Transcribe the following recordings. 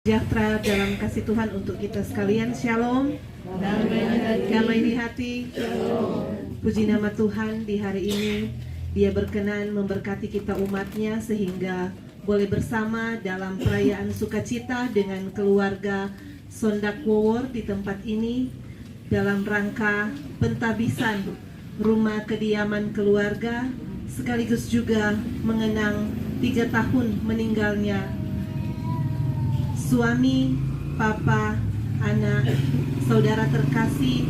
Sejahtera dalam kasih Tuhan untuk kita sekalian. Shalom. Damai di hati. Puji nama Tuhan di hari ini. Dia berkenan memberkati kita umatnya sehingga boleh bersama dalam perayaan sukacita dengan keluarga Sondak Wowor di tempat ini dalam rangka pentabisan rumah kediaman keluarga, sekaligus juga mengenang 3 tahun meninggalnya suami, papa, anak, saudara terkasih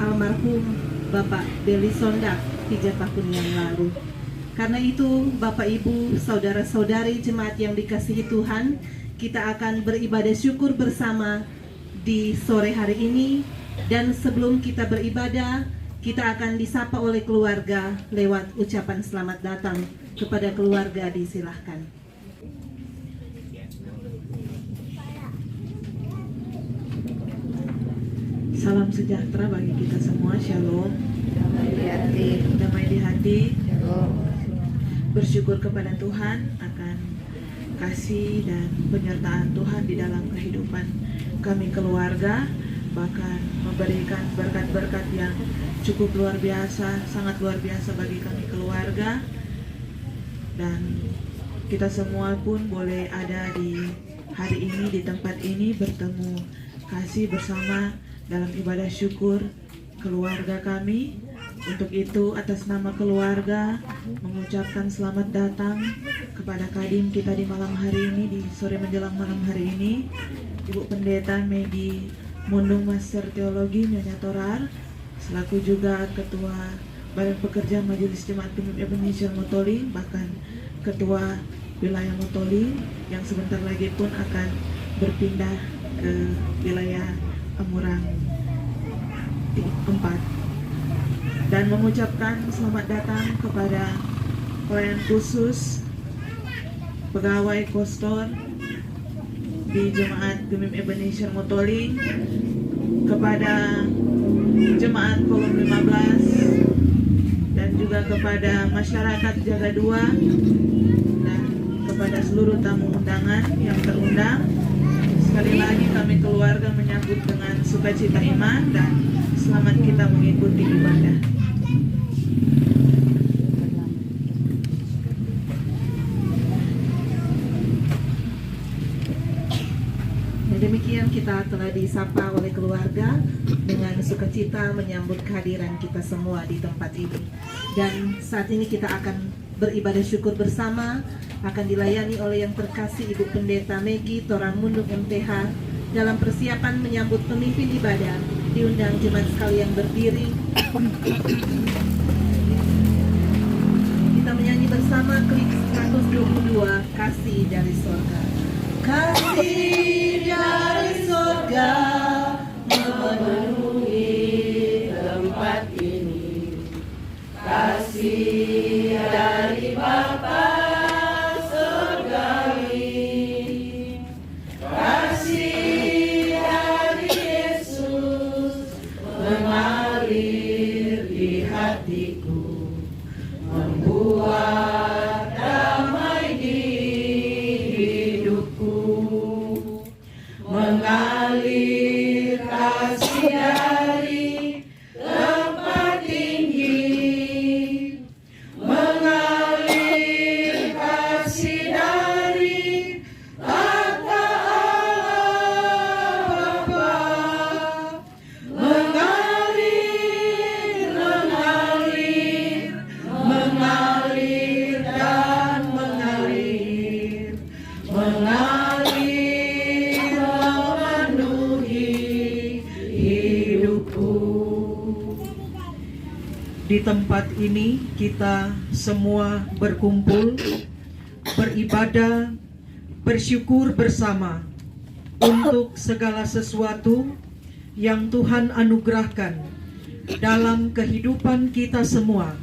almarhum Bapak Beli Sondak 3 tahun yang lalu. Karena itu, Bapak Ibu, saudara-saudari jemaat yang dikasihi Tuhan, kita akan beribadah syukur bersama di sore hari ini. Dan sebelum kita beribadah, kita akan disapa oleh keluarga lewat ucapan selamat datang. Kepada keluarga disilahkan. Salam sejahtera bagi kita semua. Shalom. Damai di hati. Shalom. Bersyukur kepada Tuhan akan kasih dan penyertaan Tuhan di dalam kehidupan kami keluarga, bahkan memberikan berkat-berkat yang cukup luar biasa, sangat luar biasa bagi kami keluarga. Dan kita semua pun boleh ada di hari ini, di tempat ini, bertemu kasih bersama dalam ibadah syukur keluarga kami. Untuk itu, atas nama keluarga mengucapkan selamat datang kepada Kadim kita di malam hari ini, di sore menjelang malam hari ini, Ibu Pendeta Megi Mundung Master Teologi Nyonya Torar, selaku juga Ketua Badan Pekerja Majelis Jemaat PIM Ebenezer Motoling, bahkan Ketua Wilayah Motoling yang sebentar lagi pun akan berpindah ke wilayah Amurang 4, dan mengucapkan selamat datang kepada pelayan khusus pegawai kostor di Jemaat PIM Ebenezer Motoling, kepada Jemaat Kolom 15, dan juga kepada masyarakat Jaga 2, dan kepada seluruh tamu undangan yang terundang. Sekali lagi kami keluarga menyambut dengan sukacita iman dan selamat kita mengikuti ibadah. Demikian kita telah disapa oleh keluarga dengan sukacita menyambut kehadiran kita semua di tempat ini. Dan saat ini kita akan beribadah syukur bersama, akan dilayani oleh yang terkasih Ibu Pendeta Megi Torar Mundung MTH. Dalam persiapan menyambut pemimpin ibadah, diundang jemaat sekalian berdiri. Kita menyanyi bersama klik 122, Kasih dari Sorga. Kasih dari sorga memenuhi tempat ini, kasih dari Bapa surgawi, kasih dari Yesus mengalir di hatiku, membuat damai di hidupku, mengalir kasih dari tempat tinggi, mengalir kasih dari tahta Allah Bapa, mengalir, mengalir, mengalir dan mengalir, mengalir memenuhi hidupku. Di tempat ini kita semua berkumpul, beribadah, bersyukur bersama untuk segala sesuatu yang Tuhan anugerahkan dalam kehidupan kita semua,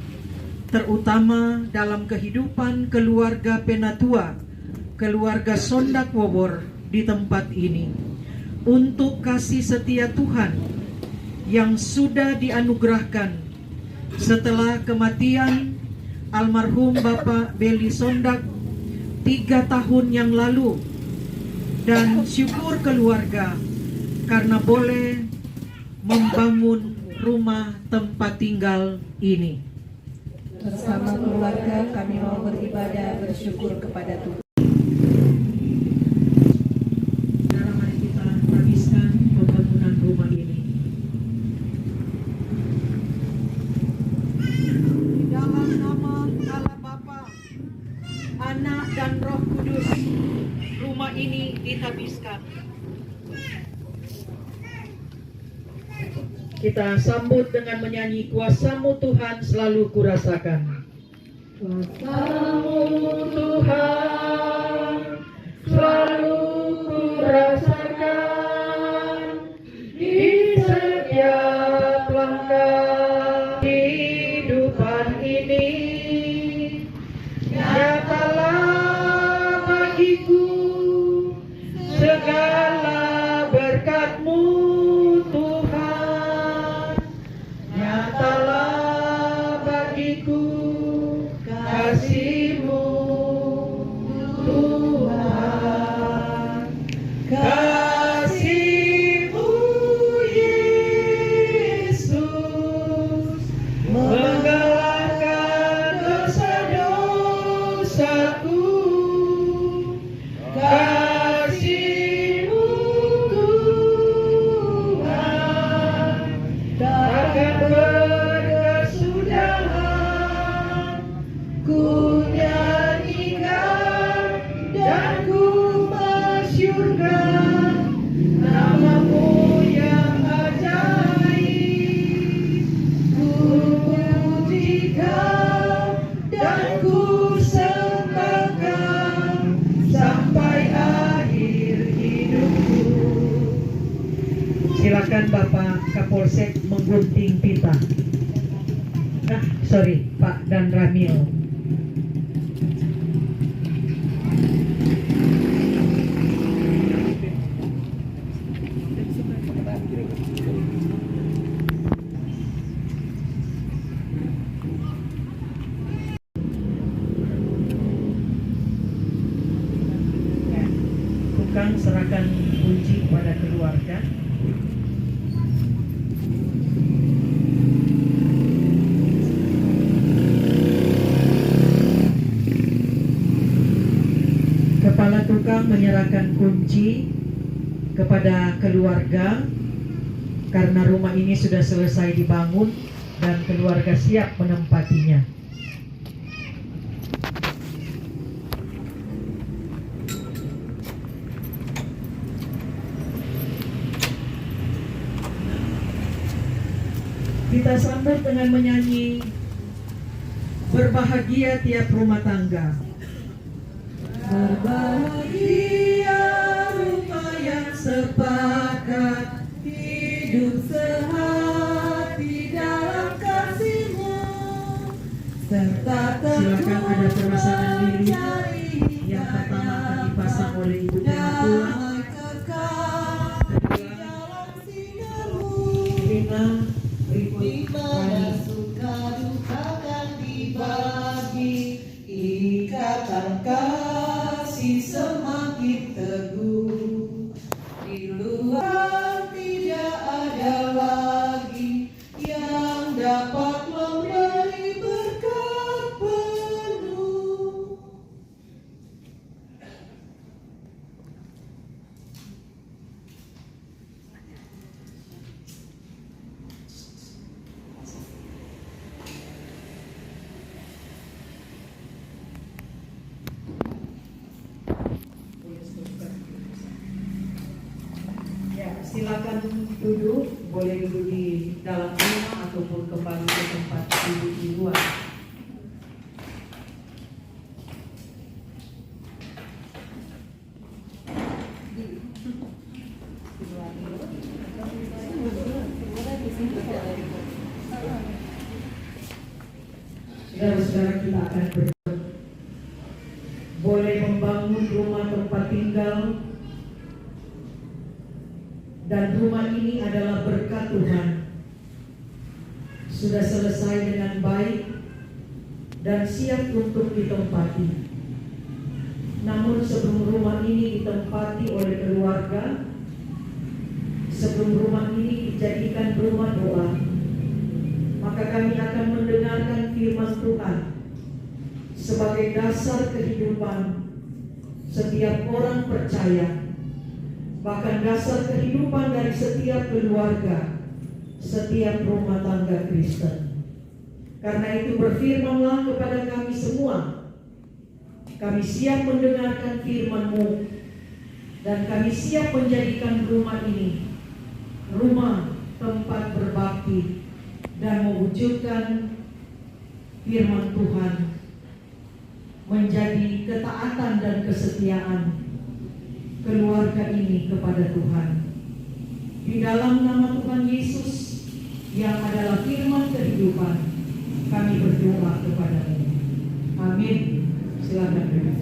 terutama dalam kehidupan keluarga Penatua, keluarga Sondak Wowor di tempat ini, untuk kasih setia Tuhan yang sudah dianugerahkan setelah kematian almarhum Bapak Beli Sondak 3 tahun yang lalu. dan syukur keluarga karena boleh membangun rumah tempat tinggal ini. Bersama keluarga kami mau beribadah bersyukur kepada Tuhan. Saudara, mari kita habiskan pembangunan rumah ini. Di dalam nama Allah Bapa, Anak dan Roh Kudus, rumah ini dihabiskan. Kita sambut dengan menyanyi Kuasamu Tuhan selalu kurasakan. Kuasamu Tuhan selalu kurasakan di setiap langkah kehidupan ini. Nyatalah bagiku segala berkat-Mu Tuhan. Nyatalah bagiku kasih-Mu Tuhan. Kasih-Mu Yesus menggalakkan dosa-dosaku. Kasih-Mu Tuhan takkan berkesudahan. Ku nyanyikan dan ku masyurkan nama-Mu yang ajaib. Ku pujikan dan ku sembahkan sampai akhir hidupku. Silakan Bapak Kapolsek menggunting pita. Pak dan Ramil. Tukang serahkan kunci kepada keluarga. Kepala tukang menyerahkan kunci kepada keluarga karena rumah ini sudah selesai dibangun dan keluarga siap menempatinya. Kita sambut dengan menyanyi Berbahagia Tiap Rumah Tangga. Berbahagia rumah yang sepakat, hidup sehati dalam kasih-Mu, serta silakan ada pemasangan diri. Yang pertama akan dipasang oleh Ibu Pengatua. Dimana suka duka kan dibagi, ikatan kasih semakin teguh. Di luar tidak ada lagi yang dapat memberi berkat penuh. Silakan duduk, boleh duduk di dalam rumah ataupun kembali ke tempat duduk di luar. Saudara-saudara, kita akan berdoa. Boleh membangun rumah tempat tinggal. Dan rumah ini adalah berkat Tuhan. Sudah selesai dengan baik dan siap untuk ditempati. Namun sebelum rumah ini ditempati oleh keluarga, sebelum rumah ini dijadikan rumah doa, maka kami akan mendengarkan firman Tuhan sebagai dasar kehidupan setiap orang percaya, bahkan dasar kehidupan dari setiap keluarga, setiap rumah tangga Kristen. Karena itu berfirmanlah kepada kami semua, kami siap mendengarkan firman-Mu, dan kami siap menjadikan rumah ini rumah tempat berbakti dan mewujudkan firman Tuhan menjadi ketaatan dan kesetiaan keluarga ini kepada Tuhan. Di dalam nama Tuhan Yesus yang adalah firman kehidupan, kami berdoa kepada-Mu. Amin. Silakan duduk.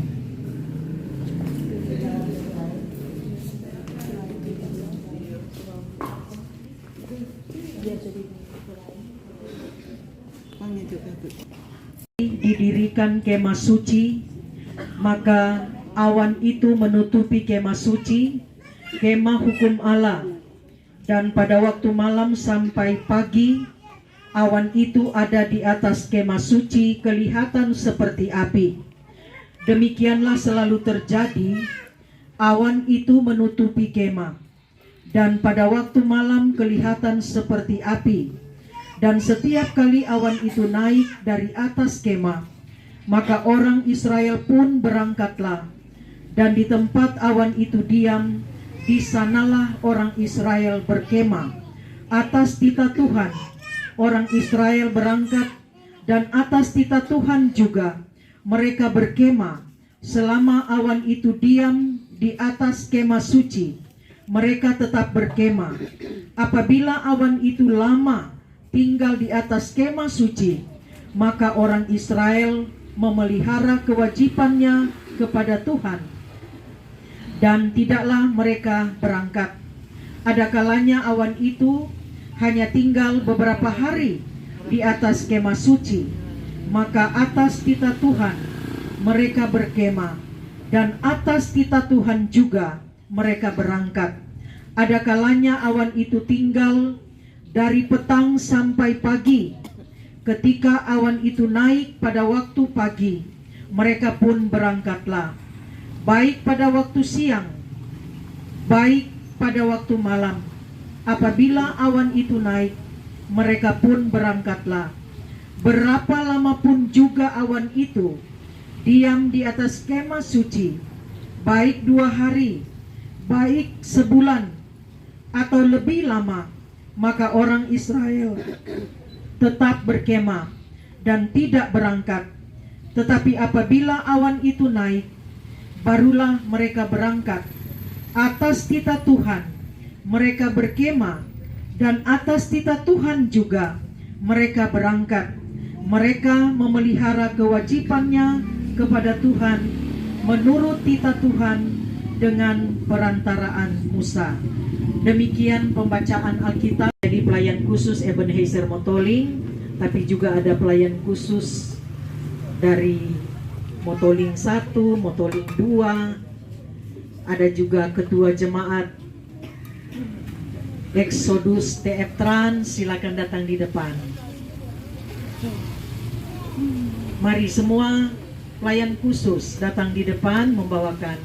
Didirikan kemah suci, maka awan itu menutupi kemah suci, kemah hukum Allah, dan pada waktu malam sampai pagi awan itu ada di atas kemah suci, kelihatan seperti api. Demikianlah selalu terjadi, awan itu menutupi kemah, dan pada waktu malam kelihatan seperti api. Dan setiap kali awan itu naik dari atas kemah, maka orang Israel pun berangkatlah, dan di tempat awan itu diam, di sanalah orang Israel berkemah. Atas tita Tuhan, orang Israel berangkat, dan atas tita Tuhan juga mereka berkemah. Selama awan itu diam di atas kemah suci, mereka tetap berkemah. Apabila awan itu lama tinggal di atas kemah suci, maka orang Israel memelihara kewajibannya kepada Tuhan, dan tidaklah mereka berangkat. Ada kalanya awan itu hanya tinggal beberapa hari di atas kemah suci, maka atas tita Tuhan mereka berkemah, dan atas tita Tuhan juga mereka berangkat. Ada kalanya awan itu tinggal dari petang sampai pagi. Ketika awan itu naik pada waktu pagi, mereka pun berangkatlah, baik pada waktu siang, baik pada waktu malam. Apabila awan itu naik, mereka pun berangkatlah. Berapa lama pun juga awan itu diam di atas kemah suci, baik 2 hari, baik sebulan, atau lebih lama, maka orang Israel tetap berkemah dan tidak berangkat. Tetapi apabila awan itu naik, barulah mereka berangkat. Atas tita Tuhan mereka berkemah, dan atas tita Tuhan juga mereka berangkat. Mereka memelihara kewajibannya kepada Tuhan menurut tita Tuhan dengan perantaraan Musa. Demikian pembacaan Alkitab. Jadi pelayan khusus Ebenezer Motoling, tapi juga ada pelayan khusus dari Motoling 1, Motoling 2, ada juga ketua jemaat Exodus TF Trans. Silakan datang di depan. Mari semua pelayan khusus datang di depan membawakan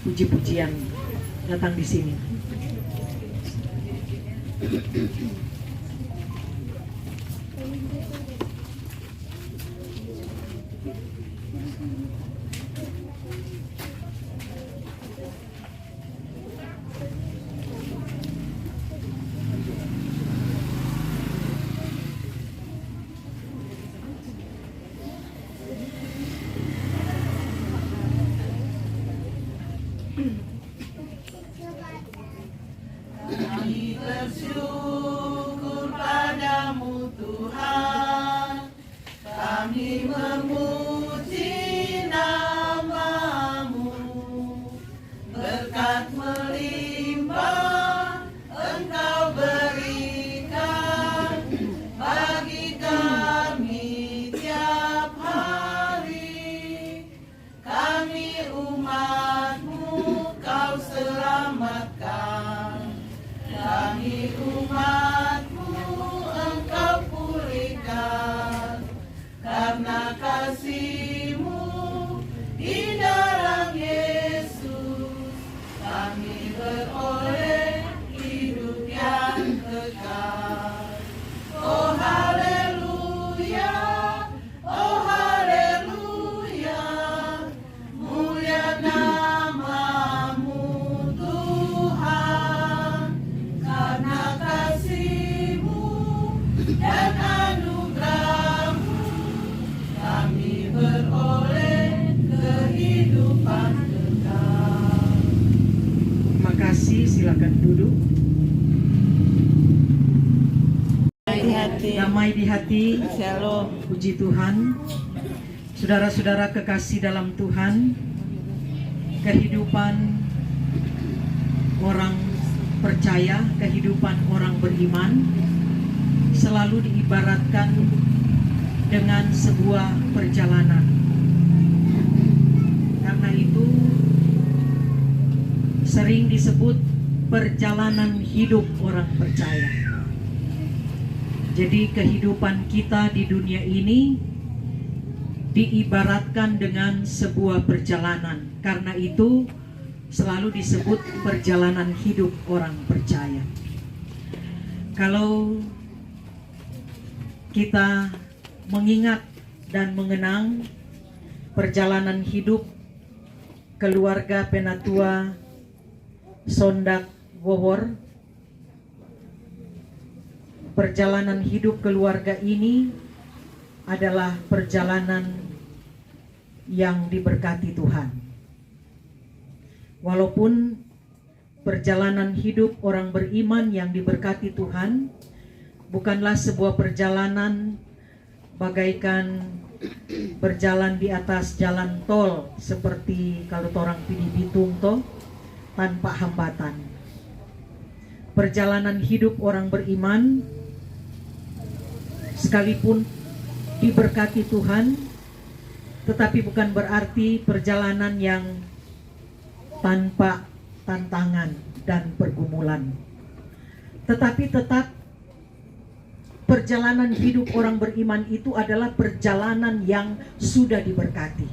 puji-pujian. Datang di sini. Kami bersyukur padamu Tuhan, kami memuji namamu, berkat melimpah Engkau berikan bagi kami tiap hari, kami umat beroleh hidup yang kekal. Oh haleluya, oh haleluya, mulia namamu Tuhan, karena kasih-Mu dan anugerah-Mu kami beroleh kehidupan kekal. Terima kasih, silakan duduk. Damai di hati, Shalom. puji Tuhan. Saudara-saudara kekasih dalam Tuhan, kehidupan orang percaya, kehidupan orang beriman selalu diibaratkan dengan sebuah perjalanan. Karena itu sering disebut perjalanan hidup orang percaya. Jadi kehidupan kita di dunia ini diibaratkan dengan sebuah perjalanan. Karena itu selalu disebut perjalanan hidup orang percaya. Kalau kita mengingat dan mengenang perjalanan hidup keluarga Penatua Sondak Wowor, perjalanan hidup keluarga ini adalah perjalanan yang diberkati Tuhan. Walaupun perjalanan hidup orang beriman yang diberkati Tuhan bukanlah sebuah perjalanan bagaikan berjalan di atas jalan tol seperti kalau orang pilih bitung toh tanpa hambatan. Perjalanan hidup orang beriman sekalipun diberkati Tuhan, tetapi bukan berarti perjalanan yang tanpa tantangan dan pergumulan. Tetapi tetap perjalanan hidup orang beriman itu adalah perjalanan yang sudah diberkati.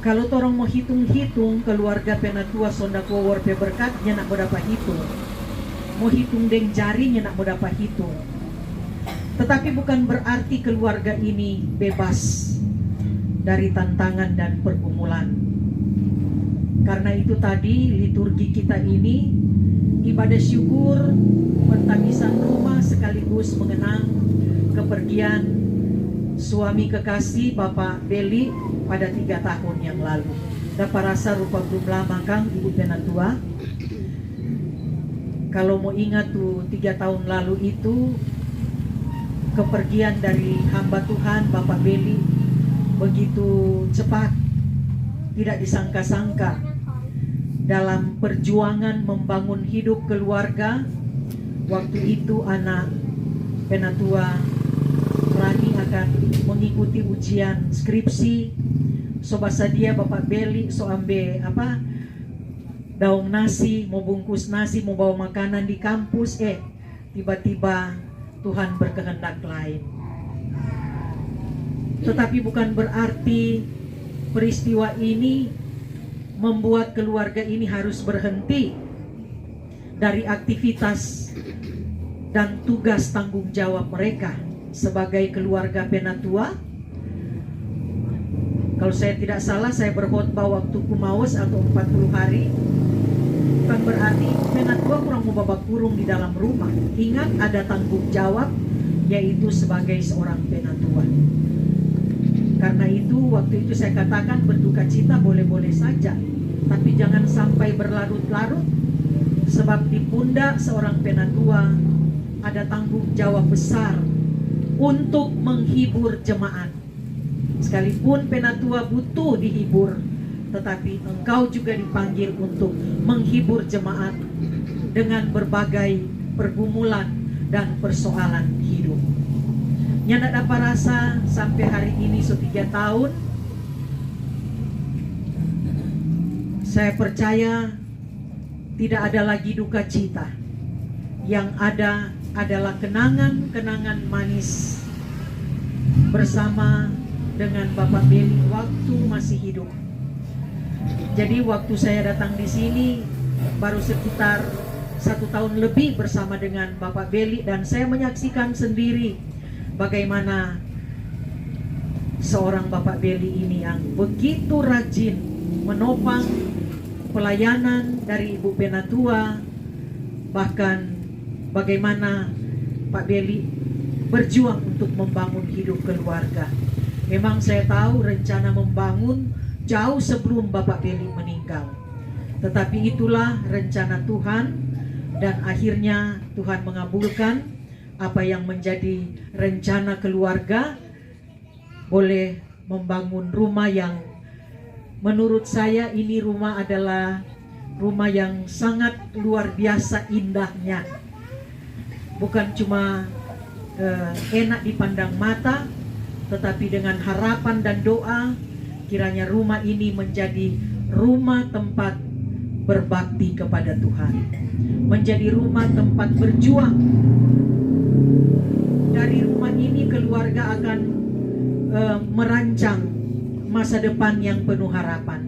Kalau orang mau hitung-hitung keluarga Penatua Sondak Wowor berkat, nya nak dapat hitung. Mau hitung deng jarinya nak dapat hitung. Tetapi bukan berarti keluarga ini bebas dari tantangan dan pergumulan. Karena itu tadi liturgi kita ini ibadah syukur pentabisan rumah sekaligus mengenang kepergian suami kekasih Bapak Beli pada 3 tahun yang lalu. Dapat rasa rupa belum lama Kang Ibu Penatua. Kalau mau ingat tuh 3 tahun lalu itu kepergian dari hamba Tuhan Bapak Beli begitu cepat, tidak disangka-sangka. Dalam perjuangan membangun hidup keluarga, waktu itu anak Penatua Rani akan mengikuti ujian skripsi. So bahasa dia Bapak Beli so ambil daun nasi, mau bungkus nasi, mau bawa makanan di kampus, tiba-tiba Tuhan berkehendak lain. Tetapi bukan berarti peristiwa ini membuat keluarga ini harus berhenti dari aktivitas dan tugas tanggung jawab mereka sebagai keluarga Penatua. Kalau saya tidak salah, saya berkhotbah waktu Kumaus atau 40 hari. Bukan berarti Penatua kurang mau babak kurung di dalam rumah. Ingat ada tanggung jawab, yaitu sebagai seorang Penatua. Karena itu waktu itu saya katakan berduka cita boleh-boleh saja, tapi jangan sampai berlarut-larut. Sebab di pundak seorang Penatua ada tanggung jawab besar untuk menghibur jemaat. Sekalipun Penatua butuh dihibur, tetapi engkau juga dipanggil untuk menghibur jemaat dengan berbagai pergumulan dan persoalan hidup. Nyanda dapat rasa sampai hari ini 3 tahun, saya percaya tidak ada lagi duka cita. Yang ada adalah kenangan-kenangan manis bersama dengan Bapak Beli waktu masih hidup. Jadi waktu saya datang di sini baru sekitar 1 tahun lebih bersama dengan Bapak Beli, dan saya menyaksikan sendiri bagaimana seorang Bapak Beli ini yang begitu rajin menopang pelayanan dari Ibu Penatua, bahkan bagaimana Pak Beli berjuang untuk membangun hidup keluarga. Memang saya tahu rencana membangun jauh sebelum Bapak Beli meninggal, tetapi itulah rencana Tuhan, dan akhirnya Tuhan mengabulkan apa yang menjadi rencana keluarga, boleh membangun rumah yang menurut saya ini rumah adalah rumah yang sangat luar biasa indahnya. Bukan cuma enak dipandang mata, tetapi dengan harapan dan doa kiranya rumah ini menjadi rumah tempat berbakti kepada Tuhan, menjadi rumah tempat berjuang. Dari rumah ini keluarga akan merancang masa depan yang penuh harapan.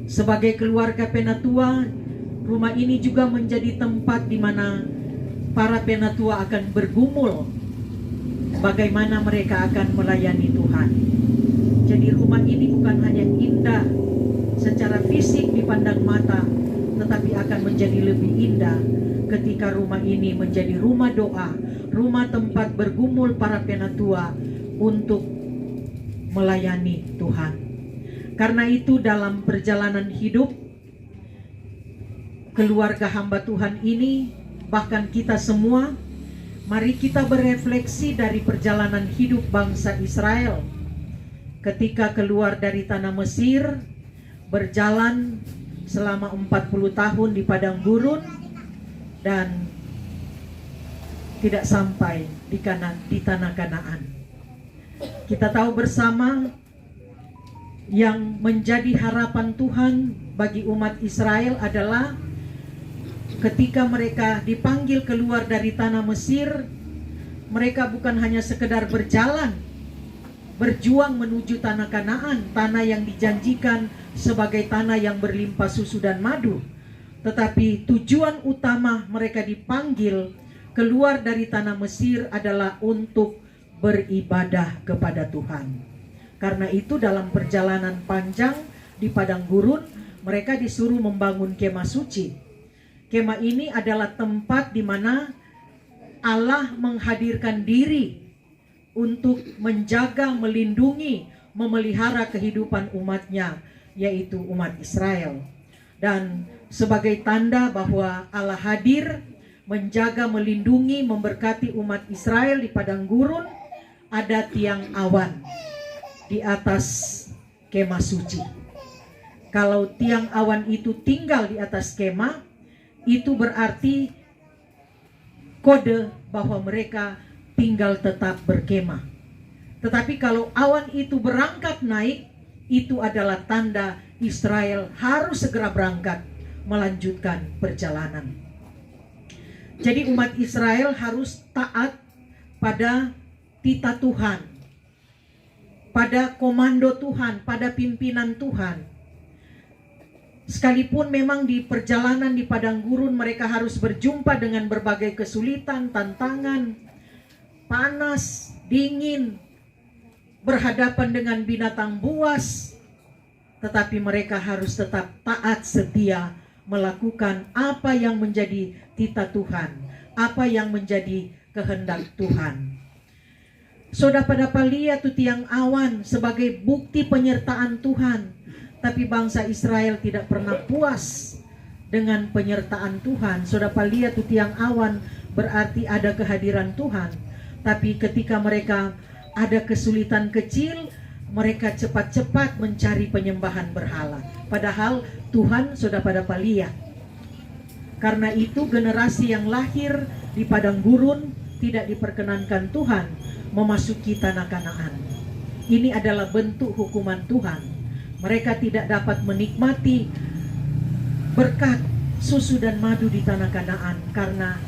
Sebagai keluarga Penatua, rumah ini juga menjadi tempat di mana para Penatua akan bergumul bagaimana mereka akan melayani Tuhan. Jadi rumah ini bukan hanya indah secara fisik dipandang mata, tetapi akan menjadi lebih indah ketika rumah ini menjadi rumah doa, rumah tempat bergumul para Penatua untuk melayani Tuhan. Karena itu dalam perjalanan hidup keluarga hamba Tuhan ini, bahkan kita semua, mari kita berefleksi dari perjalanan hidup bangsa Israel ketika keluar dari tanah Mesir, berjalan selama 40 tahun di padang gurun dan tidak sampai di tanah Kanaan. Kita tahu bersama yang menjadi harapan Tuhan bagi umat Israel adalah ketika mereka dipanggil keluar dari tanah Mesir, mereka bukan hanya sekedar berjalan, berjuang menuju tanah Kanaan, tanah yang dijanjikan sebagai tanah yang berlimpah susu dan madu, tetapi tujuan utama mereka dipanggil keluar dari tanah Mesir adalah untuk beribadah kepada Tuhan. Karena itu dalam perjalanan panjang di padang gurun, mereka disuruh membangun kemah suci. Kemah ini adalah tempat di mana Allah menghadirkan diri untuk menjaga, melindungi, memelihara kehidupan umatnya, yaitu umat Israel. Dan sebagai tanda bahwa Allah hadir, menjaga, melindungi, memberkati umat Israel di padang gurun, ada tiang awan di atas kemah suci. Kalau tiang awan itu tinggal di atas kemah, itu berarti kode bahwa mereka tinggal tetap berkemah. Tetapi kalau awan itu berangkat naik, itu adalah tanda Israel harus segera berangkat melanjutkan perjalanan. Jadi umat Israel harus taat pada titah Tuhan, pada komando Tuhan, pada pimpinan Tuhan. Sekalipun memang di perjalanan di padang gurun mereka harus berjumpa dengan berbagai kesulitan, tantangan, panas, dingin, berhadapan dengan binatang buas, tetapi mereka harus tetap taat setia melakukan apa yang menjadi titah Tuhan, apa yang menjadi kehendak Tuhan. Saudara pada lihat tu tiang awan sebagai bukti penyertaan Tuhan, tapi bangsa Israel tidak pernah puas dengan penyertaan Tuhan. Saudara lihat tu tiang awan berarti ada kehadiran Tuhan, tapi ketika mereka ada kesulitan kecil, mereka cepat-cepat mencari penyembahan berhala. Padahal Tuhan sudah pada lihat. Karena itu generasi yang lahir di padang gurun tidak diperkenankan Tuhan memasuki tanah Kanaan. Ini adalah bentuk hukuman Tuhan. Mereka tidak dapat menikmati berkat susu dan madu di tanah Kanaan karena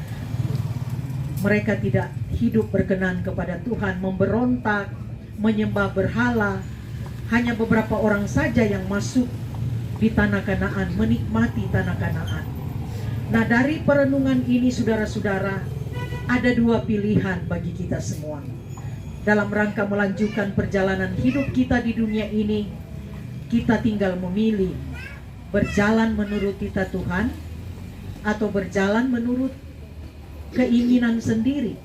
mereka tidak hidup berkenan kepada Tuhan, memberontak, menyembah berhala. Hanya beberapa orang saja yang masuk di tanah Kanaan, menikmati tanah Kanaan. Nah, dari perenungan ini saudara-saudara, ada dua pilihan bagi kita semua. Dalam rangka melanjutkan perjalanan hidup kita di dunia ini, kita tinggal memilih berjalan menurut titah Tuhan atau berjalan menurut keinginan sendiri.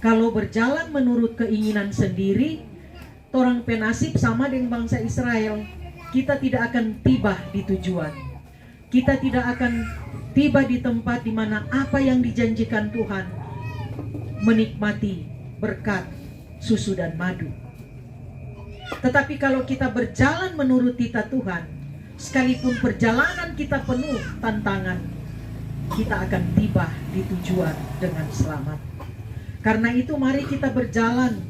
Kalau berjalan menurut keinginan sendiri, orang penasib sama dengan bangsa Israel. Kita tidak akan tiba di tujuan. Kita tidak akan tiba di tempat di mana apa yang dijanjikan Tuhan, menikmati berkat susu dan madu. Tetapi kalau kita berjalan menurut titah Tuhan, sekalipun perjalanan kita penuh tantangan, kita akan tiba di tujuan dengan selamat. Karena itu mari kita berjalan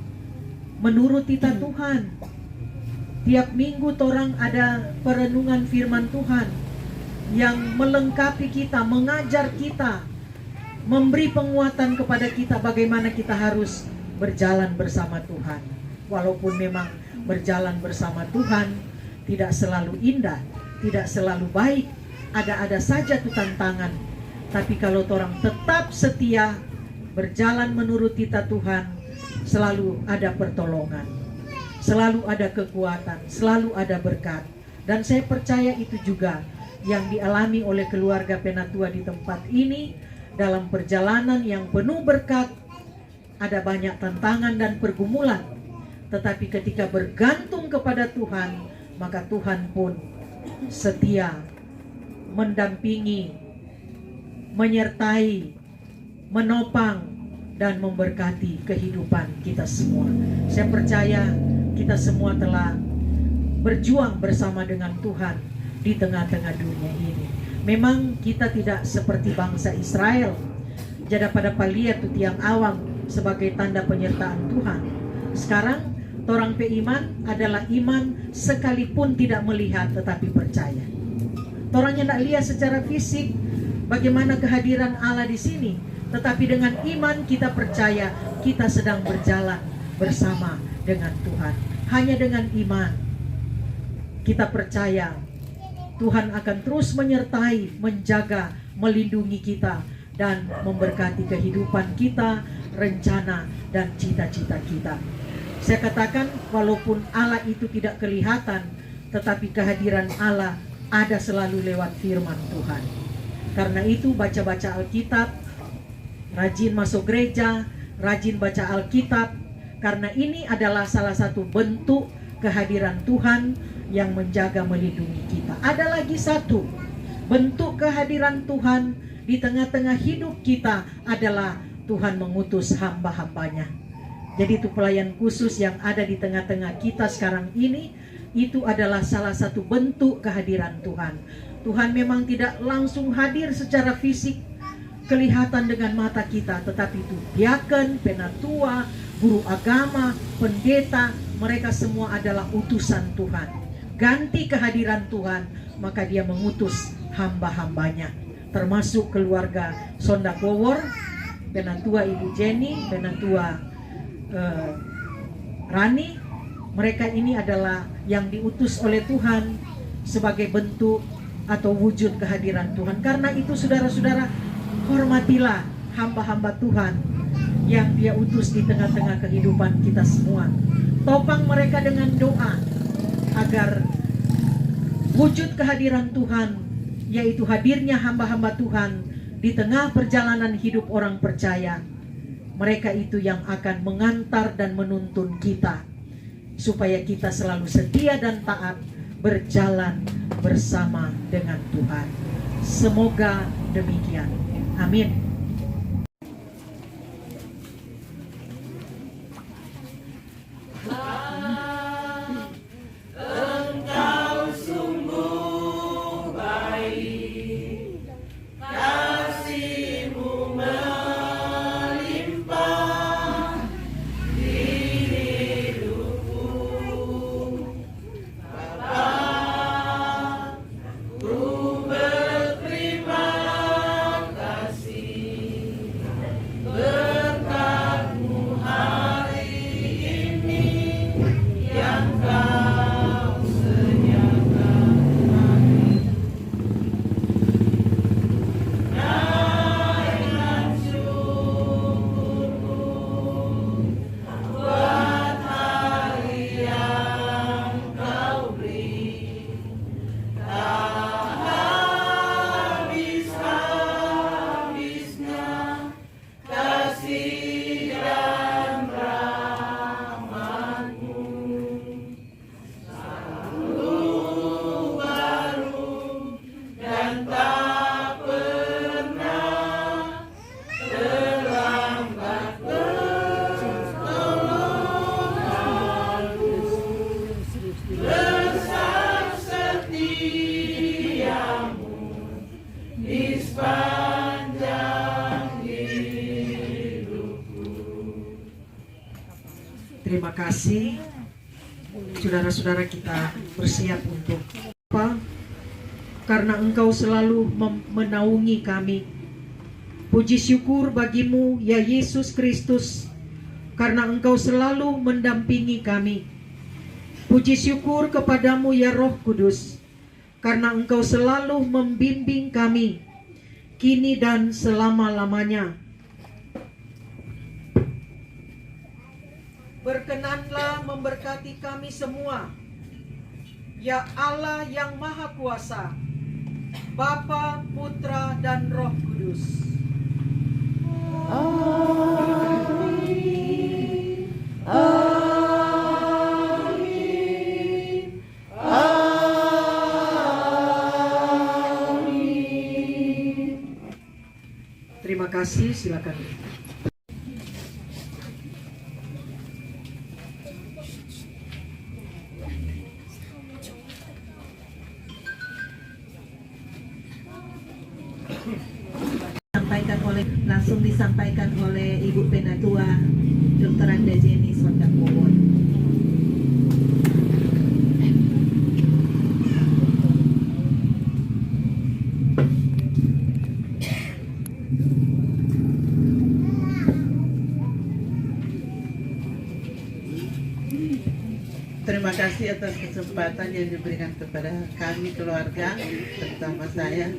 menurut titah Tuhan. Tiap minggu torang ada perenungan firman Tuhan yang melengkapi kita, mengajar kita, memberi penguatan kepada kita bagaimana kita harus berjalan bersama Tuhan. Walaupun memang berjalan bersama Tuhan tidak selalu indah, tidak selalu baik, ada saja tuh tantangan. Tapi kalau orang tetap setia berjalan menurut titah Tuhan, selalu ada pertolongan, selalu ada kekuatan, selalu ada berkat. Dan saya percaya itu juga yang dialami oleh keluarga Penatua di tempat ini. Dalam perjalanan yang penuh berkat, ada banyak tantangan dan pergumulan, tetapi ketika bergantung kepada Tuhan, maka Tuhan pun setia mendampingi, menyertai, menopang, dan memberkati kehidupan kita semua. Saya percaya kita semua telah berjuang bersama dengan Tuhan di tengah-tengah dunia ini. Memang kita tidak seperti bangsa Israel, jada pada paliat tu tiang awam sebagai tanda penyertaan Tuhan. Sekarang orang beriman adalah iman sekalipun tidak melihat tetapi percaya. Orang yang tidak lihat secara fisik bagaimana kehadiran Allah di sini, tetapi dengan iman kita percaya kita sedang berjalan bersama dengan Tuhan. Hanya dengan iman kita percaya Tuhan akan terus menyertai, menjaga, melindungi kita, dan memberkati kehidupan kita, rencana, dan cita-cita kita. Saya katakan walaupun Allah itu tidak kelihatan, tetapi kehadiran Allah ada selalu lewat firman Tuhan. Karena itu baca-baca Alkitab, rajin masuk gereja, rajin baca Alkitab, karena ini adalah salah satu bentuk kehadiran Tuhan yang menjaga melindungi kita. Ada lagi satu bentuk kehadiran Tuhan di tengah-tengah hidup kita adalah Tuhan mengutus hamba-hambanya. Jadi itu pelayan khusus yang ada di tengah-tengah kita sekarang ini, itu adalah salah satu bentuk kehadiran Tuhan. Tuhan memang tidak langsung hadir secara fisik, kelihatan dengan mata kita, tetapi itu diaken, penatua, guru agama, pendeta, mereka semua adalah utusan Tuhan. Ganti kehadiran Tuhan, maka dia mengutus hamba-hambanya, termasuk keluarga Sonda Powor, penatua Ibu Jenny, penatua Rani. Mereka ini adalah yang diutus oleh Tuhan sebagai bentuk atau wujud kehadiran Tuhan. Karena itu saudara-saudara, hormatilah hamba-hamba Tuhan yang dia utus di tengah-tengah kehidupan kita semua. Topang mereka dengan doa agar wujud kehadiran Tuhan, yaitu hadirnya hamba-hamba Tuhan di tengah perjalanan hidup orang percaya, mereka itu yang akan mengantar dan menuntun kita supaya kita selalu setia dan taat berjalan bersama dengan Tuhan. Semoga demikian. Amin. Ku berterima kasih. Terima kasih. Saudara-saudara, kita bersiap untuk apa? Karena Engkau selalu menaungi kami. Puji syukur bagimu ya Yesus Kristus, karena Engkau selalu mendampingi kami. Puji syukur kepadamu ya Roh Kudus, karena Engkau selalu membimbing kami, kini dan selama-lamanya. Berkenanlah memberkati kami semua, ya Allah yang Maha Kuasa, Bapa, Putra, dan Roh Kudus. Amin. Amin. Amin. Terima kasih, silakan. Langsung disampaikan oleh Ibu Penatua Dr. Anda Jenny Swandakowon. Terima kasih atas kesempatan yang diberikan kepada kami keluarga, terutama saya.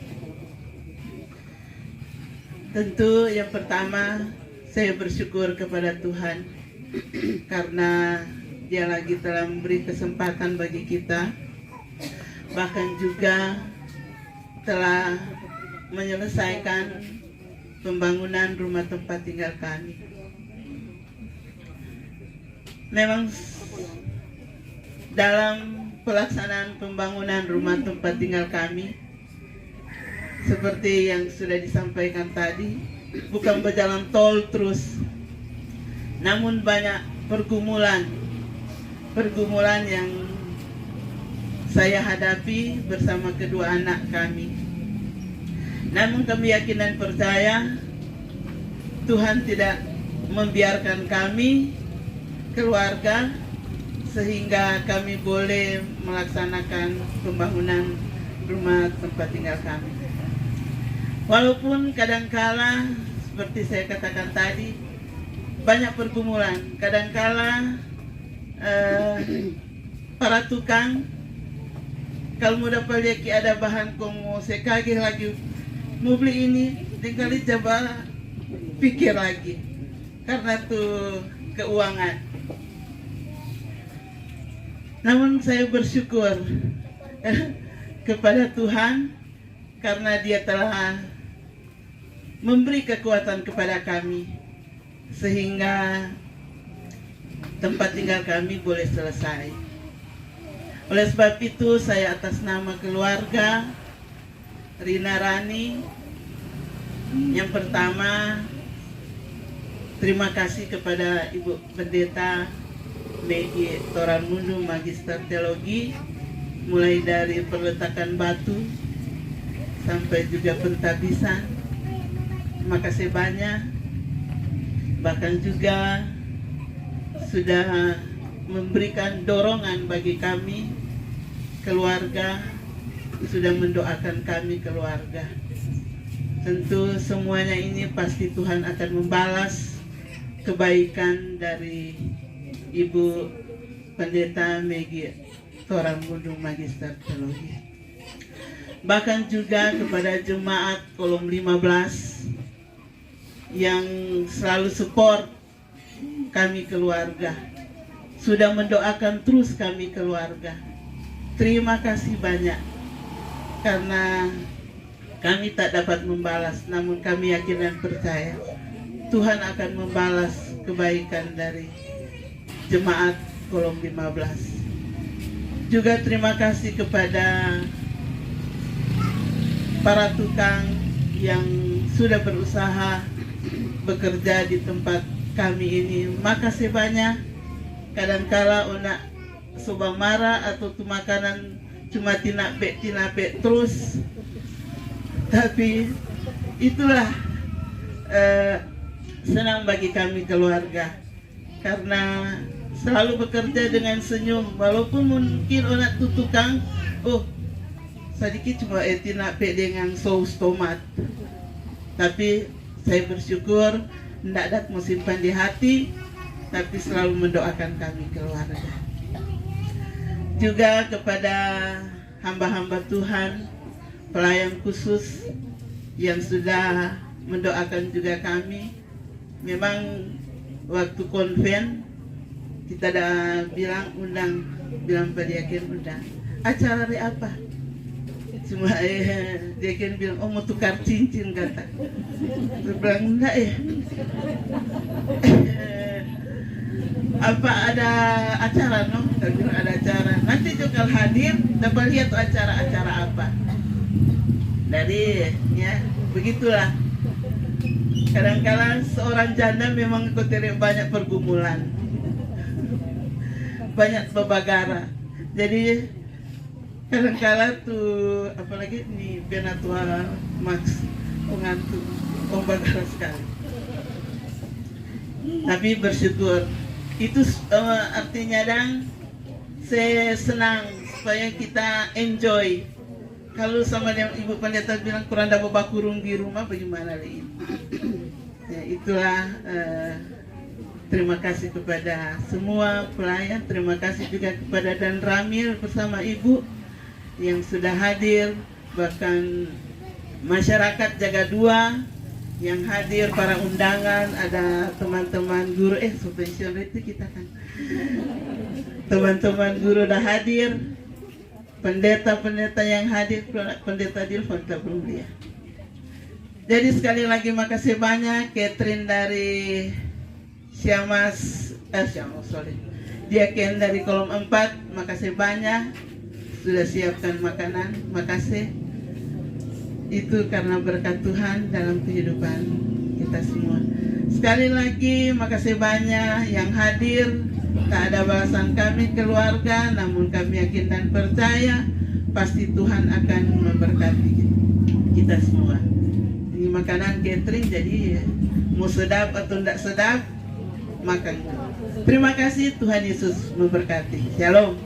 Tentu yang pertama saya bersyukur kepada Tuhan karena Dia lagi telah memberi kesempatan bagi kita, bahkan juga telah menyelesaikan pembangunan rumah tempat tinggal kami. Memang dalam pelaksanaan pembangunan rumah tempat tinggal kami, seperti yang sudah disampaikan tadi, bukan berjalan tol terus, namun banyak pergumulan yang saya hadapi bersama kedua anak kami. Namun kami yakin dan percaya Tuhan tidak membiarkan kami keluarga sehingga kami boleh melaksanakan pembangunan rumah tempat tinggal kami. Walaupun kadangkala seperti saya katakan tadi banyak pergumulan, kadangkala para tukang kalau mau dapat lihat ada bahan komo saya kaget lagi mau beli ini tinggal coba pikir lagi karena tuh keuangan. Namun saya bersyukur kepada Tuhan karena Dia telah memberi kekuatan kepada kami sehingga tempat tinggal kami boleh selesai. Oleh sebab itu saya atas nama keluarga Rina Rani, yang pertama terima kasih kepada Ibu Pendeta Megi Toramundu Magister Teologi, mulai dari perletakan batu sampai juga pentabisan. Terima kasih banyak. Bahkan juga sudah memberikan dorongan bagi kami keluarga, sudah mendoakan kami keluarga. Tentu semuanya ini pasti Tuhan akan membalas kebaikan dari Ibu Pendeta Megi Toramundu Magister Teologi. Bahkan juga kepada jemaat Kolom 15 yang selalu support kami keluarga, sudah mendoakan terus kami keluarga. Terima kasih banyak, karena kami tak dapat membalas, namun kami yakin dan percaya Tuhan akan membalas kebaikan dari jemaat Kolom 15. Juga terima kasih kepada para tukang yang sudah berusaha bekerja di tempat kami ini. Makasih banyak. Kadangkala una soba marah atau tu makanan cuma tinape terus, tapi itulah senang bagi kami keluarga, karena selalu bekerja dengan senyum, walaupun mungkin orang tu tukang, oh sedikit cuma etina pe dengan saus tomat, tapi saya bersyukur tidak ada simpan di hati, tapi selalu mendoakan kami keluarga. Juga kepada hamba-hamba Tuhan, pelayan khusus yang sudah mendoakan juga kami. Memang waktu konven kita dah bilang pada yakin undang acara hari apa, cuma dia kan bilang oh mau tukar cincin kata. Saya bilang enggak apa ada acara no? Saya bilang ada acara. Nanti juga hadir dapat lihat acara apa. Dari ya begitulah. Kadang-kadang seorang janda memang terima banyak pergumulan, banyak babagara. Jadi kadang-kadang tuh apalagi nih penatua Max pengantuk babagara sekali. Tapi bersyukur itu artinya saya senang supaya kita enjoy. Kalau sama yang Ibu Pendeta bilang kurang ada bakurung di rumah, bagaimana lagi? Ya, itulah terima kasih kepada semua pelayan, terima kasih juga kepada Dan Ramil bersama Ibu yang sudah hadir, bahkan masyarakat Jaga Dua yang hadir, para undangan, ada teman-teman guru, subvention itu kita kan, teman-teman guru dah hadir, pendeta-pendeta yang hadir, pendeta Dilfon belum dia. Jadi sekali lagi makasih banyak Catherine dari dia Ken dari kolom 4, makasih banyak sudah siapkan makanan, makasih. Itu karena berkat Tuhan dalam kehidupan kita semua. Sekali lagi makasih banyak yang hadir. Tak ada balasan kami keluarga, namun kami yakin dan percaya pasti Tuhan akan memberkati kita semua. Ini makanan catering, jadi mau sedap atau tidak sedap makan. Terima kasih, Tuhan Yesus memberkati. Shalom.